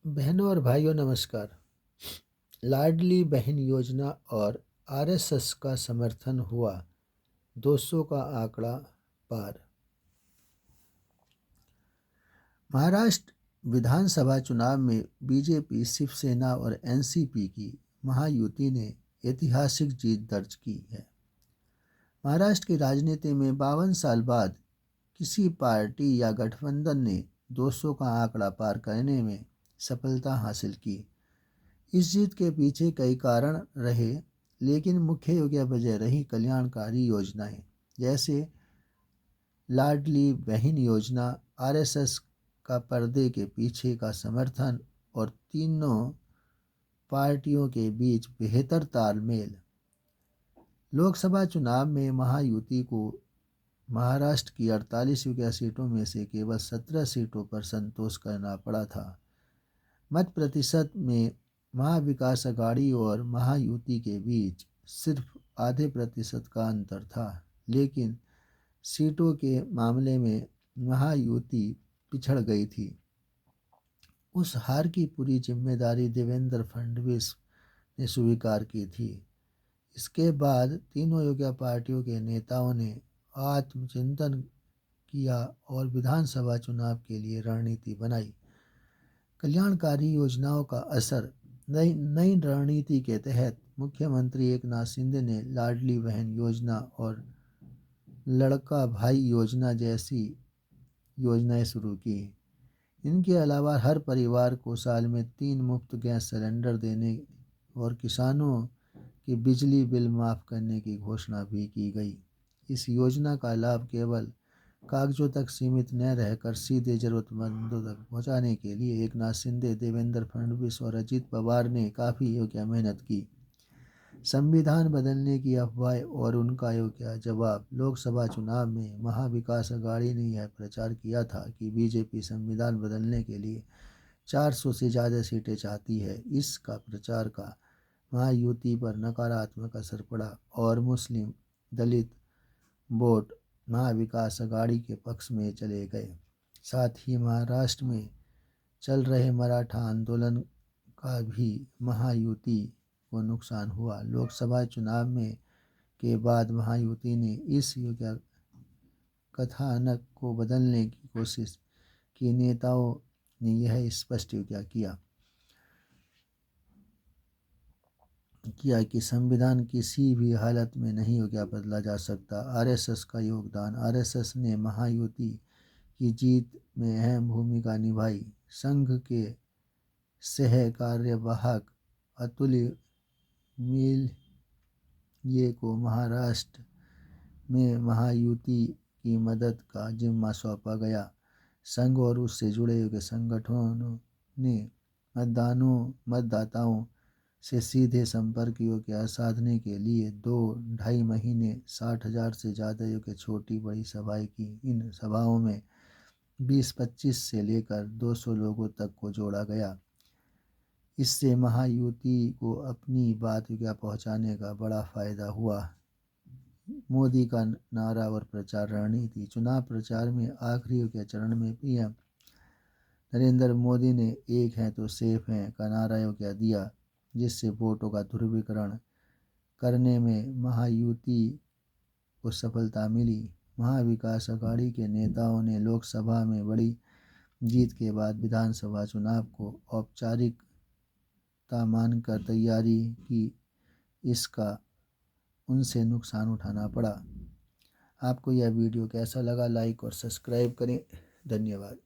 बहनों और भाइयों नमस्कार। लाडली बहन योजना और आरएसएस का समर्थन हुआ 200 का आंकड़ा पार। महाराष्ट्र विधानसभा चुनाव में बीजेपी, शिवसेना और एनसीपी की महायुति ने ऐतिहासिक जीत दर्ज की है। महाराष्ट्र की राजनीति में 52 साल बाद किसी पार्टी या गठबंधन ने 200 का आंकड़ा पार करने में सफलता हासिल की। इस जीत के पीछे कई कारण रहे, लेकिन मुख्य वजह रही कल्याणकारी योजनाएं, जैसे लाडली बहन योजना, आरएसएस का पर्दे के पीछे का समर्थन और तीनों पार्टियों के बीच बेहतर तालमेल। लोकसभा चुनाव में महायुति को महाराष्ट्र की 48 सीटों में से केवल 17 सीटों पर संतोष करना पड़ा था। मत प्रतिशत में महाविकास अघाड़ी और महायुति के बीच सिर्फ आधे प्रतिशत का अंतर था, लेकिन सीटों के मामले में महायुति पिछड़ गई थी। उस हार की पूरी जिम्मेदारी देवेंद्र फडणवीस ने स्वीकार की थी। इसके बाद तीनों योग्य पार्टियों के नेताओं ने आत्मचिंतन किया और विधानसभा चुनाव के लिए रणनीति बनाई। कल्याणकारी योजनाओं का असर। नई रणनीति के तहत मुख्यमंत्री एकनाथ शिंदे ने लाडली बहन योजना और लड़का भाई योजना जैसी योजनाएं शुरू की। इनके अलावा हर परिवार को साल में 3 मुफ्त गैस सिलेंडर देने और किसानों की बिजली बिल माफ़ करने की घोषणा भी की गई। इस योजना का लाभ केवल कागजों तक सीमित न रहकर सीधे जरूरतमंदों तक पहुंचाने के लिए एकनाथ शिंदे, देवेंद्र फडणवीस और अजित पवार ने काफ़ी योग्य मेहनत की। संविधान बदलने की अफवाह और उनका योग्य जवाब। लोकसभा चुनाव में महाविकास अघाड़ी ने यह प्रचार किया था कि बीजेपी संविधान बदलने के लिए 400 से ज़्यादा सीटें चाहती है। इसका प्रचार का महायुति पर नकारात्मक असर पड़ा और मुस्लिम, दलित वोट महाविकास अघाड़ी के पक्ष में चले गए। साथ ही महाराष्ट्र में चल रहे मराठा आंदोलन का भी महायुति को नुकसान हुआ। लोकसभा चुनाव में के बाद महायुति ने इस कथानक को बदलने की कोशिश की। नेताओं ने यह स्पष्ट किया कि संविधान किसी भी हालत में नहीं बदला जा सकता। आरएसएस का योगदान। आरएसएस ने महायुति की जीत में अहम भूमिका निभाई। संघ के सह कार्यवाहक अतुल मिल को महाराष्ट्र में महायुति की मदद का जिम्मा सौंपा गया। संघ और उससे जुड़े हुए संगठनों ने मतदाताओं से सीधे संपर्क साधने के लिए 2-2.5 महीने 60,000 से ज़्यादा छोटी बड़ी सभाएं की। इन सभाओं में 20-25 से लेकर 200 लोगों तक को जोड़ा गया। इससे महायुति को अपनी बात पहुंचाने का बड़ा फायदा हुआ। मोदी का नारा और प्रचार रणनीति। चुनाव प्रचार में आखिरी चरण में पीएम नरेंद्र मोदी ने एक है तो सेफ है का नारा दिया, जिससे वोटों का ध्रुवीकरण करने में महायुति को सफलता मिली। महाविकास अघाड़ी के नेताओं ने लोकसभा में बड़ी जीत के बाद विधानसभा चुनाव को औपचारिकता मानकर तैयारी की। इसका उनसे नुकसान उठाना पड़ा। आपको यह वीडियो कैसा लगा? लाइक और सब्सक्राइब करें। धन्यवाद।